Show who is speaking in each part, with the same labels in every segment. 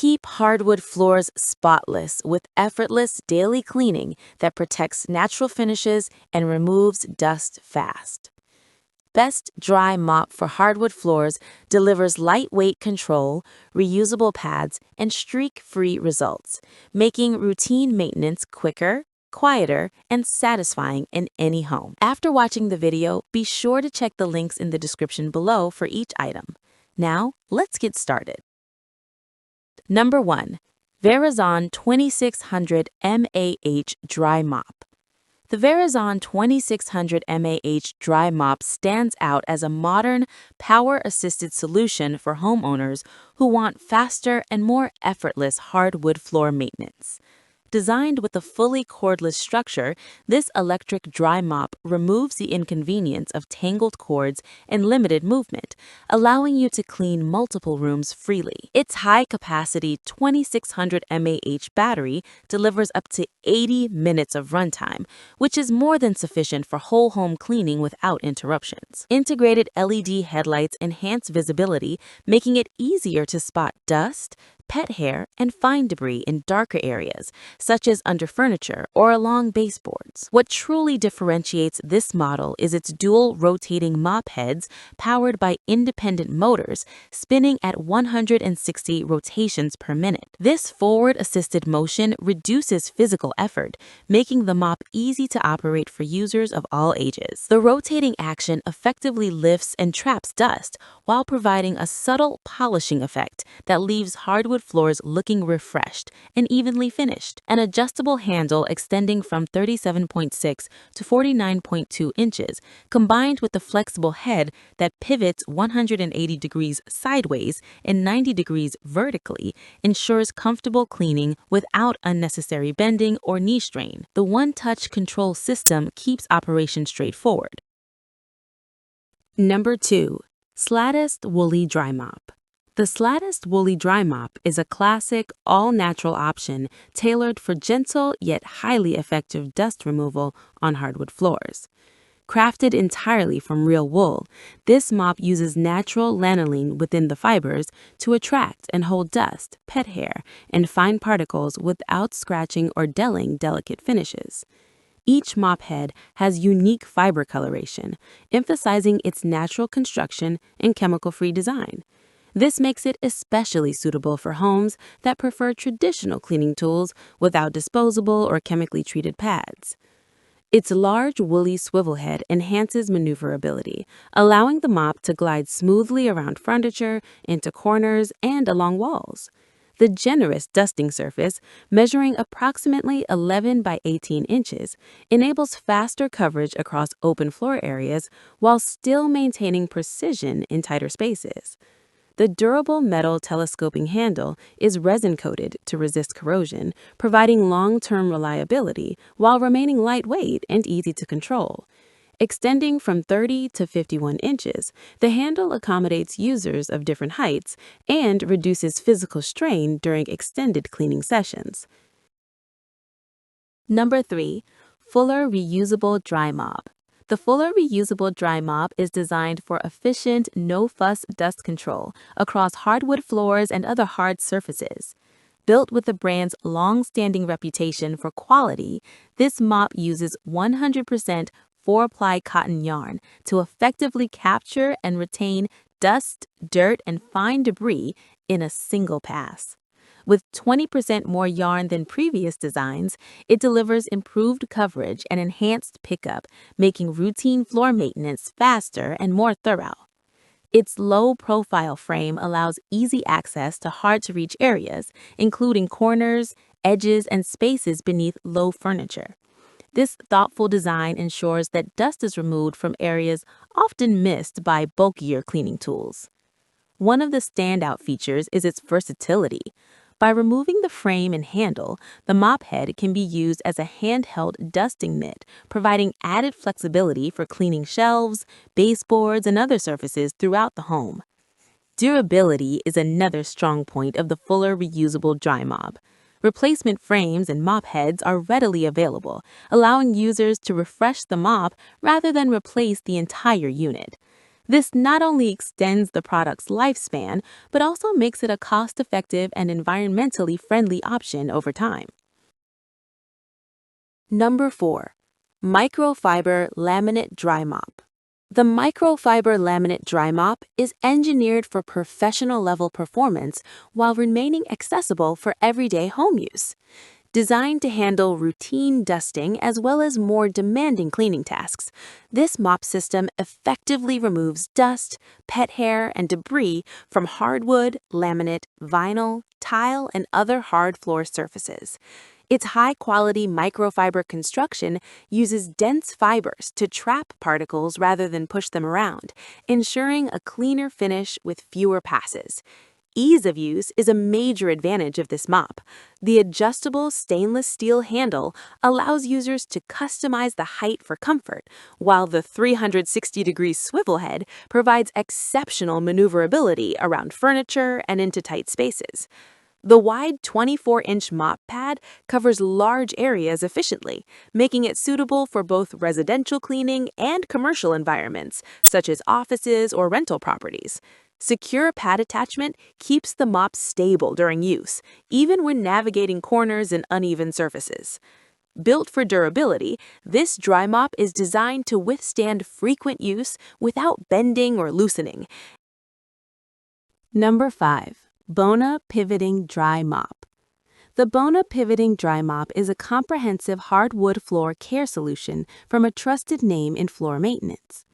Speaker 1: Keep hardwood floors spotless with effortless daily cleaning that protects natural finishes and removes dust fast. Best Dry Mop for hardwood floors delivers lightweight control, reusable pads, and streak-free results, making routine maintenance quicker, quieter, and satisfying in any home. After watching the video, be sure to check the links in the description below for each item. Now, let's get started. Number 1. Verazon 2600 mAh Dry Mop. The Verazon 2600 mAh Dry Mop stands out as a modern, power-assisted solution for homeowners who want faster and more effortless hardwood floor maintenance. Designed with a fully cordless structure, this electric dry mop removes the inconvenience of tangled cords and limited movement, allowing you to clean multiple rooms freely. Its high-capacity 2600 mAh battery delivers up to 80 minutes of runtime, which is more than sufficient for whole home cleaning without interruptions. Integrated LED headlights enhance visibility, making it easier to spot dust, pet hair, and fine debris in darker areas, such as under furniture or along baseboards. What truly differentiates this model is its dual rotating mop heads powered by independent motors spinning at 160 rotations per minute. This forward-assisted motion reduces physical effort, making the mop easy to operate for users of all ages. The rotating action effectively lifts and traps dust while providing a subtle polishing effect that leaves hardwood floors looking refreshed and evenly finished. An adjustable handle extending from 37.6 to 49.2 inches, combined with a flexible head that pivots 180 degrees sideways and 90 degrees vertically, ensures comfortable cleaning without unnecessary bending or knee strain. The one-touch control system keeps operation straightforward. Number 2. Sladust Wooly Dry Mop. The Sladust Wooly Dry Mop is a classic, all-natural option tailored for gentle yet highly effective dust removal on hardwood floors. Crafted entirely from real wool, this mop uses natural lanolin within the fibers to attract and hold dust, pet hair, and fine particles without scratching or dulling delicate finishes. Each mop head has unique fiber coloration, emphasizing its natural construction and chemical-free design. This makes it especially suitable for homes that prefer traditional cleaning tools without disposable or chemically treated pads. Its large woolly swivel head enhances maneuverability, allowing the mop to glide smoothly around furniture, into corners, and along walls. The generous dusting surface, measuring approximately 11 by 18 inches, enables faster coverage across open floor areas while still maintaining precision in tighter spaces. The durable metal telescoping handle is resin-coated to resist corrosion, providing long-term reliability while remaining lightweight and easy to control. Extending from 30 to 51 inches, the handle accommodates users of different heights and reduces physical strain during extended cleaning sessions. Number 3. Fuller Reusable Dry Mop. The Fuller Reusable Dry Mop is designed for efficient, no-fuss dust control across hardwood floors and other hard surfaces. Built with the brand's long-standing reputation for quality, this mop uses 100% 4-ply cotton yarn to effectively capture and retain dust, dirt, and fine debris in a single pass. With 20% more yarn than previous designs, it delivers improved coverage and enhanced pickup, making routine floor maintenance faster and more thorough. Its low-profile frame allows easy access to hard-to-reach areas, including corners, edges, and spaces beneath low furniture. This thoughtful design ensures that dust is removed from areas often missed by bulkier cleaning tools. One of the standout features is its versatility. By removing the frame and handle, the mop head can be used as a handheld dusting mitt, providing added flexibility for cleaning shelves, baseboards, and other surfaces throughout the home. Durability is another strong point of the Fuller Reusable Dry Mop. Replacement frames and mop heads are readily available, allowing users to refresh the mop rather than replace the entire unit. This not only extends the product's lifespan, but also makes it a cost-effective and environmentally friendly option over time. Number 4. Microfiber Laminate Dry Mop. The Microfiber Laminate Dry Mop is engineered for professional-level performance while remaining accessible for everyday home use. Designed to handle routine dusting as well as more demanding cleaning tasks, this mop system effectively removes dust, pet hair, and debris from hardwood, laminate, vinyl, tile, and other hard floor surfaces. Its high-quality microfiber construction uses dense fibers to trap particles rather than push them around, ensuring a cleaner finish with fewer passes. Ease of use is a major advantage of this mop. The adjustable stainless steel handle allows users to customize the height for comfort, while the 360-degree swivel head provides exceptional maneuverability around furniture and into tight spaces. The wide 24-inch mop pad covers large areas efficiently, making it suitable for both residential cleaning and commercial environments, such as offices or rental properties. Secure pad attachment keeps the mop stable during use, even when navigating corners and uneven surfaces. Built for durability, this dry mop is designed to withstand frequent use without bending or loosening. Number 5. Bona Pivoting Dry Mop. The Bona Pivoting Dry Mop is a comprehensive hardwood floor care solution from a trusted name in floor maintenance.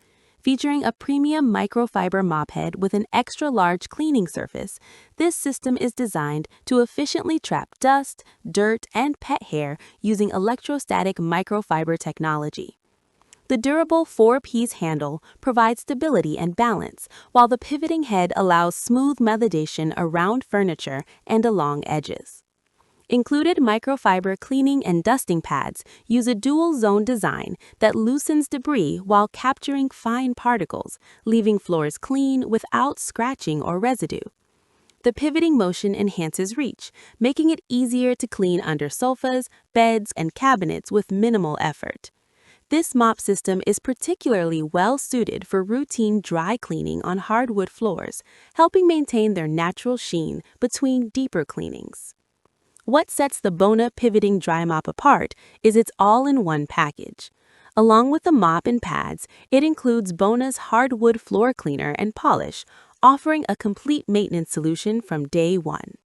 Speaker 1: Featuring a premium microfiber mop head with an extra-large cleaning surface, this system is designed to efficiently trap dust, dirt, and pet hair using electrostatic microfiber technology. The durable 4-piece handle provides stability and balance, while the pivoting head allows smooth navigation around furniture and along edges. Included microfiber cleaning and dusting pads use a dual-zone design that loosens debris while capturing fine particles, leaving floors clean without scratching or residue. The pivoting motion enhances reach, making it easier to clean under sofas, beds, and cabinets with minimal effort. This mop system is particularly well-suited for routine dry cleaning on hardwood floors, helping maintain their natural sheen between deeper cleanings. What sets the Bona Pivoting Dry Mop apart is its all-in-one package. Along with the mop and pads, it includes Bona's hardwood floor cleaner and polish, offering a complete maintenance solution from day one.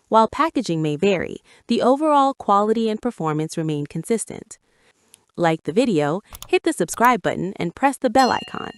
Speaker 1: While packaging may vary, the overall quality and performance remain consistent. Like the video, hit the subscribe button and press the bell icon.